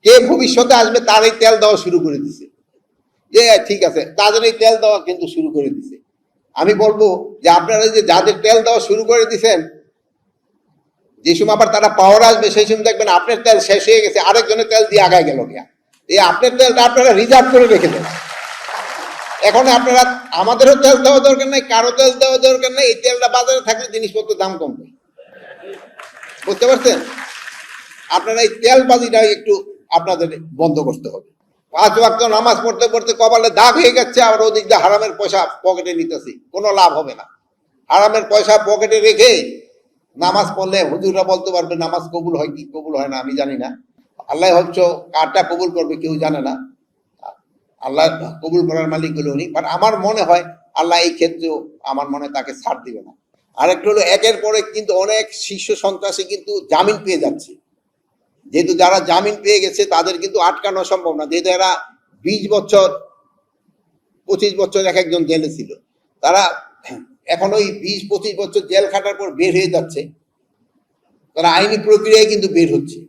কে ভবিষ্যতে আসবে তার এই তেল দেওয়া শুরু করে দিছে। যে ঠিক আছে, তাদের এই তেল দেওয়া কিন্তু শুরু করে দিছে। আমি বলবো যে আপনারা যে যাদের তেল দেওয়া শুরু করে দিচ্ছেন, যে সময় আবার তারা পাওয়ার আসবে সেই সময় দেখবেন আপনার তেল শেষ হয়ে গেছে, আরেকজনের তেল দিয়ে আগায় গেল গিয়া। এই আপনার তেলটা আপনারা রিজার্ভ করে রেখে দেন। এখন আপনারা আমাদেরও তেল দেওয়া দরকার নাই, কারো তেল দেওয়া দরকার নাই। এই তেলটা বাজারে থাকলে জিনিসপত্রের দাম কমবে। বুঝতে পারছেন? আপনারা এই তেলবাজিটা একটু আপনাদের বন্ধ করতে হবে। 5 ওয়াক্ত নামাজ পড়তে পড়তে কপালে দাগ হয়ে যাচ্ছে, আবার ওদিক দিয়ে হারামের পয়সা পকেটে নিতেছি, কোনো লাভ হবে না। হারামের পয়সা পকেটে রেখে নামাজ পড়লে হুজুররা বলতে পারবে নামাজ কবুল হয় কি কবুল হয় না আমি জানি না। আল্লাহ হচ্ছে কারটা কবুল করবে কেউ জানে না, আল্লাহ কবুল করার মালিক হলো উনি। বাট আমার মনে হয় আল্লাহ এই ক্ষেত্রেও আমার মনে তাকে ছাড় দিবে না। আরেকটা হলো, একের পরে কিন্তু অনেক শীর্ষ সন্ত্রাসী কিন্তু জামিন পেয়ে যাচ্ছে। যেহেতু যারা জামিন পেয়ে গেছে তাদের কিন্তু আটকানো সম্ভব না, যেহেতু এরা 20 বছর 25 বছর এক একজন জেলে ছিল, তারা এখন ওই 20-25 বছর জেল খাটার পর বের হয়ে যাচ্ছে, তারা আইনি প্রক্রিয়ায় কিন্তু বের হচ্ছে।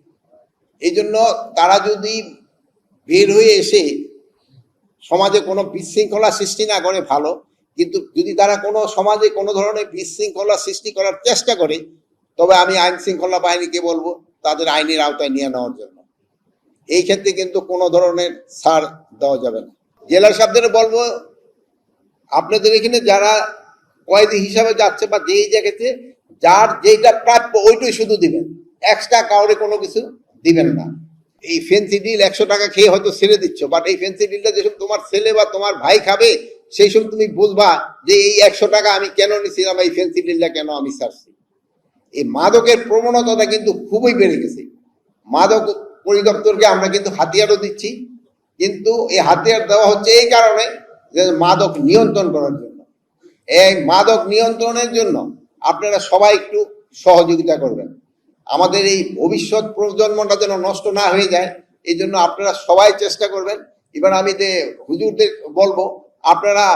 এই জন্য তারা যদি বের হয়ে এসে সমাজে কোনো বিশৃঙ্খলা সৃষ্টি না করে ভালো, কিন্তু যদি তারা কোনো সমাজে কোনো ধরনের বিশৃঙ্খলা সৃষ্টি করার চেষ্টা করে, তবে আমি আইন শৃঙ্খলা বাহিনীকে বলবো তাদের আইনের আওতায় নিয়ে নেওয়ার জন্য। এই ক্ষেত্রে কিন্তু কোনো ধরনের ছাড় দেওয়া যাবে না। জেলা সাহেবদের বলবো, আপনাদের এখানে যারা কয়েদি হিসাবে যাচ্ছে বা যেই জায়গাতে যার যেটা প্রাপ্য ওইটাই শুধু দিবেন, এক্সট্রা কাউরে কোনো কিছু দিবেন না। এই ফেন্সি ডিল 100 টাকা খেয়ে হয়তো ছেড়ে দিচ্ছ, বাট এই ফেন্সি ডিলটা যেসব তোমার ছেলে বা তোমার ভাই খাবে, সেই সময় তুমি বুঝবা যে এই 100 টাকা আমি কেন নিছিলাম, এই ফেন্সি ডিলটা কেন আমি ছাড়ছি। এই মাদকের প্রবণতাটা কিন্তু খুবই বেড়ে গেছে। মাদক পরিদপ্তরকে আমরা কিন্তু হাতিয়ারও দিচ্ছি, কিন্তু এই হাতিয়ার দেওয়া হচ্ছে এই কারণে যে মাদক নিয়ন্ত্রণ করার জন্য। এই মাদক নিয়ন্ত্রণের জন্য আপনারা সবাই একটু সহযোগিতা করবেন। আমাদের এই ভবিষ্যৎ প্রজন্মটা যেন নষ্ট না হয়ে যায়, এই জন্য আপনারা সবাই চেষ্টা করবেন। এবার আমি যে হুজুরদের বলবো, আপনারা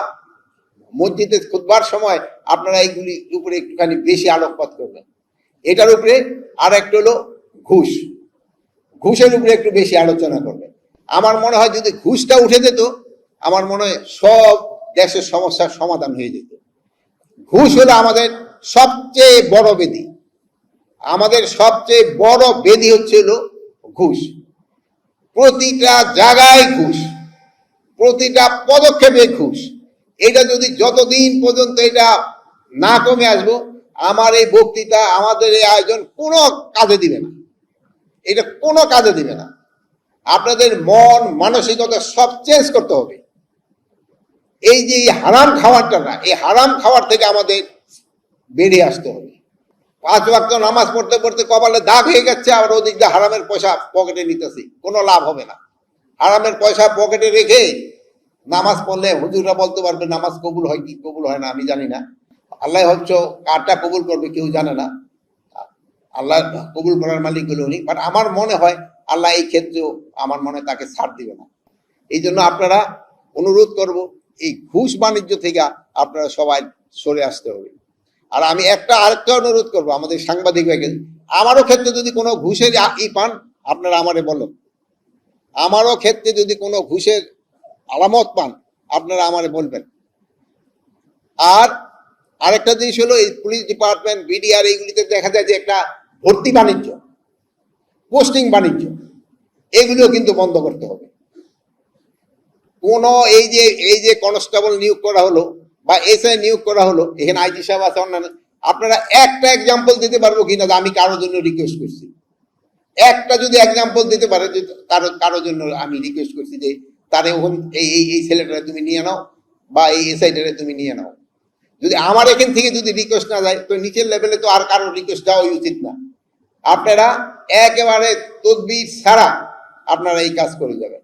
মসজিদে খুতবার সময় আপনারা এইগুলির উপরে একটুখানি বেশি আলোকপাত করবেন। এটার উপরে আর একটা হলো ঘুষ, ঘুষের উপরে একটু বেশি আলোচনা করবেন। আমার মনে হয় যদি ঘুষটা উঠে যেত, আমার মনে হয় সব দেশের সমস্যার সমাধান হয়ে যেত। ঘুষ হলো আমাদের সবচেয়ে বড় ব্যাধি। আমাদের সবচেয়ে বড় ব্যাধি হচ্ছে হলো ঘুষ। প্রতিটা জায়গায় ঘুষ, প্রতিটা পদক্ষেপে ঘুষ। এটা যদি যতদিন পর্যন্ত এটা না কমে আসবো, আমার এই বক্তৃতা, আমাদের এই আয়োজন কোনো কাজে দিবে না। এটা কোনো কাজে দিবে না। আপনাদের মন মানসিকতা সব চেঞ্জ করতে হবে। এই যে হারাম খাওয়ারটা না, এই হারাম খাওয়ার থেকে আমাদের বেরিয়ে আসতে হবে। 5 ওয়াক্ত নামাজ পড়তে পড়তে কপালে দাগ হয়ে যাচ্ছে, আবার ওদিক দিয়ে হারামের পয়সা পকেটে নিতেছি, কোনো লাভ হবে না। হারামের পয়সা পকেটে রেখে নামাজ পড়লে হুজুররা বলতে পারবে নামাজ কবুল হয় কি কবুল হয় না আমি জানি না। আল্লাহ হচ্ছে কারটা কবুল করবে কেউ জানে না, আল্লাহ কবুল করার মালিক হলো উনি। বাট আমার মনে হয় আল্লাহ এই ক্ষেত্রেও আমার মনে তাকে ছাড় দিবে না। এই জন্য আপনারা অনুরোধ করব, এই ঘুষ বাণিজ্য থেকে আপনারা সবাই সরে আসতে হবে। আর আমি আরেকটা অনুরোধ করবো আমাদের সাংবাদিক ভাইকে, আমারও ক্ষেত্রে যদি কোনো ঘুষের ই পান আপনারা আমারে বলেন। আমারও ক্ষেত্রে যদি কোনো ঘুষের আলামত পান আপনারা আমারে বলবেন। আর আরেকটা জিনিস হলো, এই পুলিশ ডিপার্টমেন্ট, বিডিআর, এইগুলিতে দেখা যায় যে একটা ভর্তি বাণিজ্য, পোস্টিং বাণিজ্য, এগুলিও কিন্তু বন্ধ করতে হবে। কোন এই যে কনস্টেবল নিয়োগ করা হলো বা এসআই নিয়োগ করা হলো, এখানে আইজি সাহেব আছে, অন্যান্য, আপনারা একটা এক্সাম্পল দিতে পারবো কিনা যে আমি কারোর জন্য রিকোয়েস্ট করছি? একটা যদি এক্সাম্পল দিতে পারে যে কারোর জন্য আমি রিকোয়েস্ট করছি যে তারে এই ছেলেটারে তুমি নিয়ে নাও বা এই এসআইটারে তুমি নিয়ে নাও। যদি আমার এখান থেকে যদি রিকোয়েস্ট না যায়, তো নিচের লেভেলে তো আর কারোর রিকোয়েস্ট দেওয়া উচিত না। আপনারা একেবারে তদবির ছাড়া আপনারা এই কাজ করে যাবেন।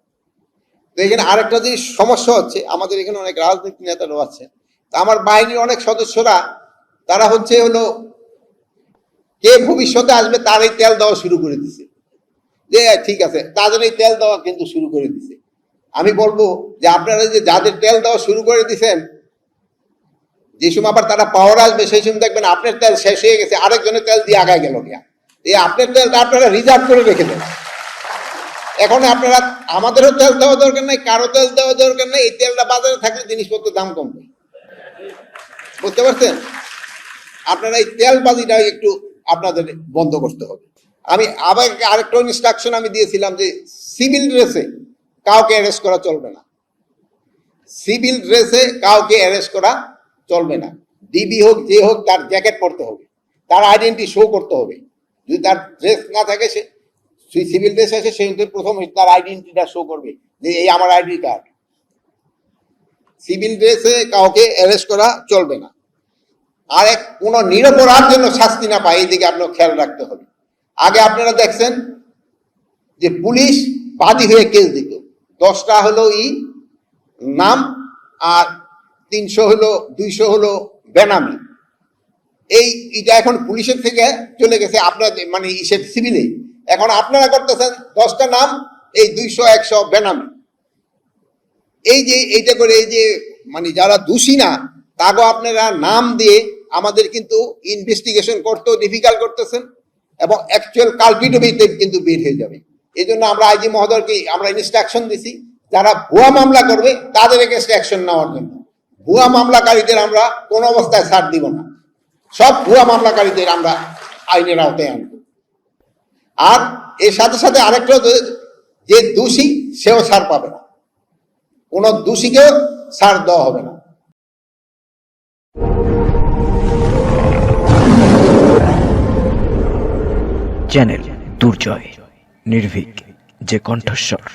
তো এখানে আরেকটা যে সমস্যা হচ্ছে, আমাদের এখানে অনেক রাজনৈতিক নেতারাও আছে, আমার বাহিনীর অনেক সদস্যরা তারা হলো কে ভবিষ্যতে আসবে তার এই তেল দেওয়া শুরু করে দিছে। যে ঠিক আছে, তাদের এই তেল দেওয়া কিন্তু শুরু করে দিছে। আমি বলবো যে আপনারা যে যাদের তেল দেওয়া শুরু করে দিচ্ছেন, যে সময় আবার তারা পাওয়ার আসবে সেই সময় দেখবেন আপনার তেল শেষ হয়ে গেছে, আরেকজনের তেল দিয়ে আগায় গেল গিয়া। এই আপনার তেলটা আপনারা রিজার্ভ করে রেখে দেন। এখন আপনারা আমাদেরও তেল দেওয়া দরকার নাই, কারো তেল দেওয়া দরকার নাই। এই তেলটা বাজারে থাকলে জিনিসপত্রের দাম কমবে। বুঝতে পারছেন? আপনারা এই তেলবাজিটা একটু আপনাদের বন্ধ করতে হবে। আমি আবার আরেকটা ইনস্ট্রাকশন আমি দিয়েছিলাম যে সিভিল ড্রেসে কাউকে অ্যারেস্ট করা চলবে না। সিভিল ড্রেসে কাউকে অ্যারেস্ট করা চলবে না। ডিবি হোক যে হোক, তার জ্যাকেট পরতে হবে, তার আইডেন্টি শো করতে হবে। যদি তার ড্রেস না থাকে, সে সিভিল ড্রেস আছে, সে প্রথম তার আইডেন্টিটা শো করবে যে এই আমার আইডি কার্ড। সিভিল ড্রেসে কাউকে অ্যারেস্ট করা চলবে না। আর কোন নিরপরাধ জন্য শাস্তি না পায়, এই দিকে আপনার খেয়াল রাখতে হবে। আগে আপনারা দেখছেন যে পুলিশ বাদী হয়ে কেস দিত, 10টা হলো নাম আর 300 হলো 200 হলো বেনামি। এইটা এখন পুলিশের থেকে চলে গেছে আপনার মানে সিভিলে। এখন আপনারা করতেছেন 10টা নাম, এই 200 100 বেনামি। এই যে এইটা করে এই যে মানে যারা দোষী না তাকে আপনারা নাম দিয়ে আমাদের কিন্তু ইনভেস্টিগেশন করতেও ডিফিকাল্ট করতেছেন, এবং অ্যাকচুয়াল কালপিটিভ কিন্তু বের হয়ে যাবে। এই জন্য আমরা আইজি মহোদয়কে আমরা ইনস্ট্রাকশন দিছি, যারা ভুয়া মামলা করবে তাদের এগেইনস্ট অ্যাকশন নেওয়ার জন্য। ভুয়া মামলাকারীদের আমরা কোনো অবস্থায় ছাড় দিব না। সব ভুয়া মামলাকারীদের আমরা আইনের আওতায় আনব। আর এর সাথে সাথে আরেকটা, যে দোষী সেও ছাড় পাবে না, কোন দোষীকেও ছাড় দেওয়া হবে না। চ্যানেল দুর্জয়, নির্ভীক, যে কণ্ঠস্বর।